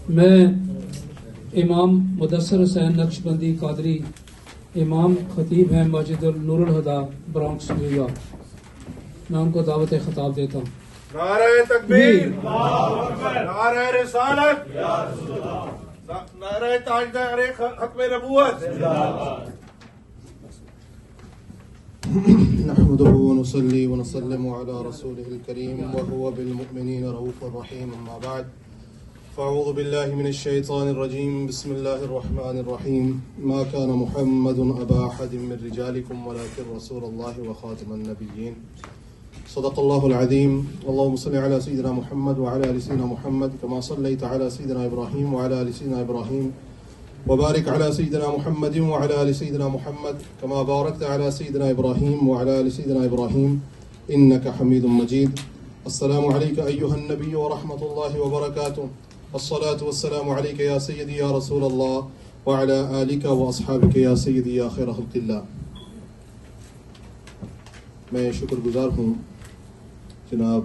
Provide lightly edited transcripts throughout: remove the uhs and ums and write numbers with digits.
میں امام مدثر حسین نقشبندی قادری امام خطیب ہیں مسجد نور الہدیٰ برانکس نیو یارک، میں ان کو دعوت خطاب دیتا ہوں۔ نعرہ تکبیر، نعرہ رسالت، نعرہ تاجدار ختم نبوت۔ نحمده ونصلي ونسلم على رسوله الكريم وهو بالمؤمنين رؤوف رحيم، أما بعد فأعوذ بالله من الشيطان الرجيم، بسم الله الرحمن الرحيم. ما كان محمد أبا أحد من رجالكم ولكن رسول الله وخاتم النبيين. صدق الله العظيم. اللهم صل على سيدنا محمد وعلى آل سيدنا محمد كما صليت على سيدنا إبراهيم وعلى آل سيدنا إبراهيم، وبارك على سيدنا محمد وعلى آل سيدنا محمد كما باركت على سيدنا إبراهيم وعلى آل سيدنا إبراهيم إنك حميد مجيد. السلام عليك أيها النبي ورحمة الله وبركاته. الصلاة والسلام عليك يا سيدي يا رسول الله وعلى آلك وأصحابك يا سيدي يا خير خلق الله. میں شکر گزار ہوں جناب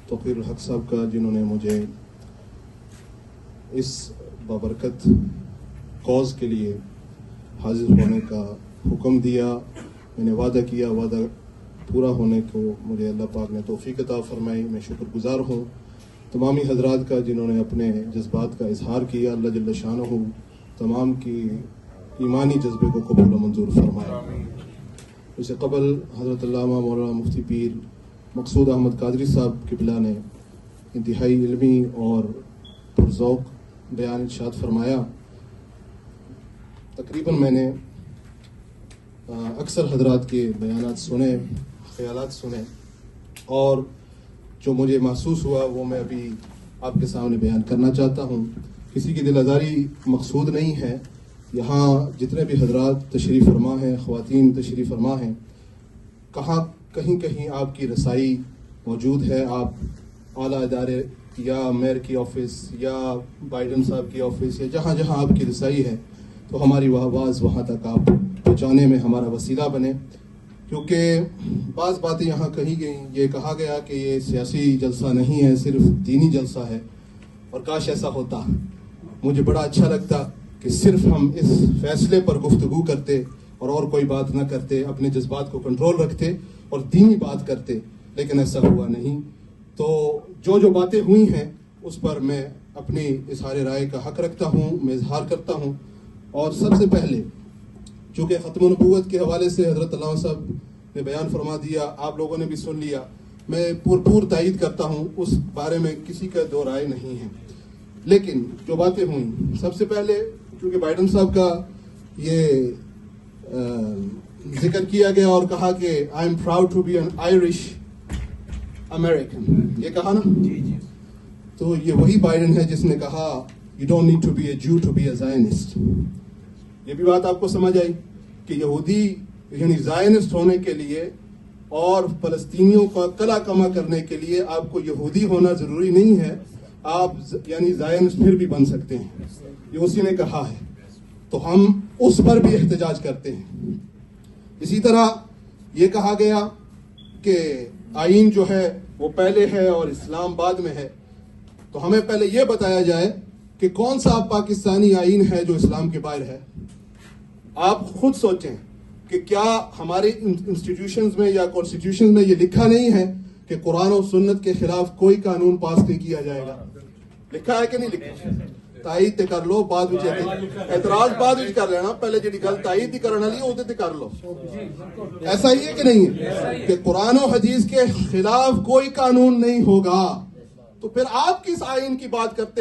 توقیر الحق صاحب کا، جنہوں نے مجھے اس بابرکت کاز کے لیے حاضر ہونے کا حکم دیا. میں نے وعدہ کیا، وعدہ پورا ہونے کو مجھے اللہ پاک نے توفیق عطا فرمائی. میں شکر گزار ہوں تمامی حضرات کا جنہوں نے اپنے جذبات کا اظہار کیا. اللہ جل شانہ تمام کی ایمانی جذبے کو قبول و منظور فرمائے. اس سے قبل حضرت علامہ مولانا مفتی پیر مقصود احمد قادری صاحب قبلہ نے انتہائی علمی اور پرذوق بیان ارشاد فرمایا. تقریباً میں نے اکثر حضرات کے بیانات سنے، خیالات سنے، اور جو مجھے محسوس ہوا وہ میں ابھی آپ کے سامنے بیان کرنا چاہتا ہوں. کسی کی دل آزاری مقصود نہیں ہے. یہاں جتنے بھی حضرات تشریف فرما ہیں، خواتین تشریف فرما ہیں، کہیں کہیں آپ کی رسائی موجود ہے. آپ اعلیٰ ادارے یا میئر کی آفس یا بائیڈن صاحب کی آفس یا جہاں جہاں آپ کی رسائی ہے تو ہماری وہ آواز وہاں تک آپ پہنچانے میں ہمارا وسیلہ بنے. کیونکہ بعض باتیں یہاں کہی گئیں، یہ کہا گیا کہ یہ سیاسی جلسہ نہیں ہے، صرف دینی جلسہ ہے، اور کاش ایسا ہوتا. مجھے بڑا اچھا لگتا کہ صرف ہم اس فیصلے پر گفتگو کرتے اور کوئی بات نہ کرتے، اپنے جذبات کو کنٹرول رکھتے اور دینی بات کرتے، لیکن ایسا ہوا نہیں. تو جو باتیں ہوئی ہیں اس پر میں اپنی اظہار رائے کا حق رکھتا ہوں، میں اظہار کرتا ہوں. اور سب سے پہلے چونکہ ختم نبوت کے حوالے سے حضرت علامہ صاحب نے بیان فرما دیا، آپ لوگوں نے بھی سن لیا، میں پور تائید کرتا ہوں، اس بارے میں کسی کا دو رائے نہیں ہے. لیکن جو باتیں ہوئیں، سب سے پہلے چونکہ بائیڈن صاحب کا یہ ذکر کیا گیا اور کہا کہ I am proud to be an Irish American, یہ کہا نا، تو یہ وہی بائیڈن ہے جس نے کہا you don't need to be a جو ٹو بی اے زائنسٹ. یہ بھی بات آپ کو سمجھ آئی کہ یہودی یعنی زائنسٹ ہونے کے لیے اور فلسطینیوں کا کلا کما کرنے کے لیے آپ کو یہودی ہونا ضروری نہیں ہے، آپ یعنی زائنسٹ پھر بھی بن سکتے ہیں. یہ اسی نے کہا ہے، تو ہم اس پر بھی احتجاج کرتے ہیں. اسی طرح یہ کہا گیا کہ آئین جو ہے وہ پہلے ہے اور اسلام بعد میں ہے. تو ہمیں پہلے یہ بتایا جائے کہ کون سا پاکستانی آئین ہے جو اسلام کے باہر ہے. آپ خود سوچیں کہ کیا ہمارے انسٹیٹیوشنز میں یا کانسٹیٹیوشنز میں یہ لکھا نہیں ہے کہ قرآن و سنت کے خلاف کوئی قانون پاس نہیں کیا جائے گا؟ لکھا ہے کہ نہیں لکھا؟ تائید تے کر لو، بعد میں اعتراض بعد میں کر لینا، پہلے جی گل تائید ہی کرنا لی وہ تے کر لو. ایسا ہی ہے کہ نہیں ہے کہ قرآن و حدیث کے خلاف کوئی قانون نہیں ہوگا؟ تو پھر آپ کس آئین کی بات کرتے ہیں؟